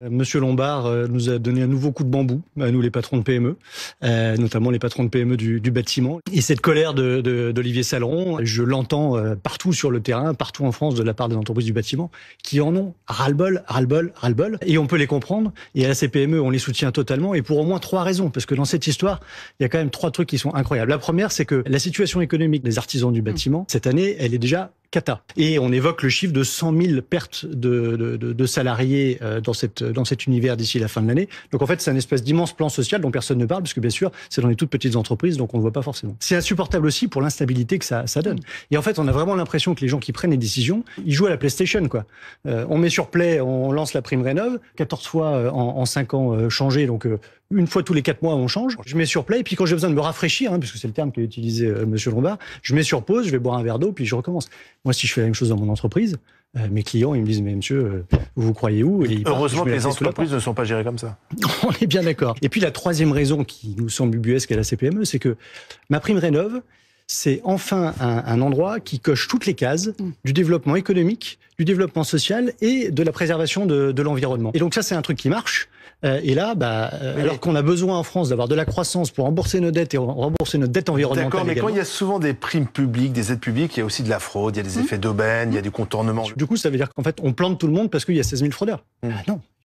Monsieur Lombard nous a donné un nouveau coup de bambou, à nous les patrons de PME, notamment les patrons de PME du bâtiment. Et cette colère d'Olivier Saleron, je l'entends partout sur le terrain, partout en France de la part des entreprises du bâtiment, qui en ont ras-le-bol, ras-le-bol, ras-le-bol. Et on peut les comprendre. Et à ces PME, on les soutient totalement. Et pour au moins 3 raisons. Parce que dans cette histoire, il y a quand même 3 trucs qui sont incroyables. La première, c'est que la situation économique des artisans du bâtiment, cette année, elle est déjà cata. Et on évoque le chiffre de 100 000 pertes de salariés dans cet univers d'ici la fin de l'année. Donc en fait, c'est un espèce d'immense plan social dont personne ne parle, parce que bien sûr, c'est dans les toutes petites entreprises, donc on ne le voit pas forcément. C'est insupportable aussi pour l'instabilité que ça donne. Et en fait, on a vraiment l'impression que les gens qui prennent les décisions, ils jouent à la PlayStation, quoi. On met sur Play, on lance la prime rénov, 14 fois en 5 ans changé, donc une fois tous les 4 mois, on change. Je mets sur Play, et puis quand j'ai besoin de me rafraîchir, puisque c'est le terme qu'a utilisé Monsieur Lombard, je mets sur pause, je vais boire un verre d'eau, puis je recommence. Moi, si je fais la même chose dans mon entreprise, mes clients, ils me disent, mais monsieur, vous croyez où? Et heureusement que les entreprises ne sont pas gérées comme ça. On est bien d'accord. Et puis la troisième raison qui nous semble ubuesque à la CPME, c'est que ma prime rénov', c'est enfin un endroit qui coche toutes les cases du développement économique, du développement social et de la préservation de l'environnement. Et donc ça, c'est un truc qui marche. Et là, alors qu'on a besoin en France d'avoir de la croissance pour rembourser nos dettes et rembourser notre dette environnementale. D'accord, mais également. quand il y a souvent des primes publiques, des aides publiques, il y a aussi de la fraude, il y a des effets d'aubaine, il y a du contournement. Du coup, ça veut dire qu'en fait, on plante tout le monde parce qu'il y a 16 000 fraudeurs. Non.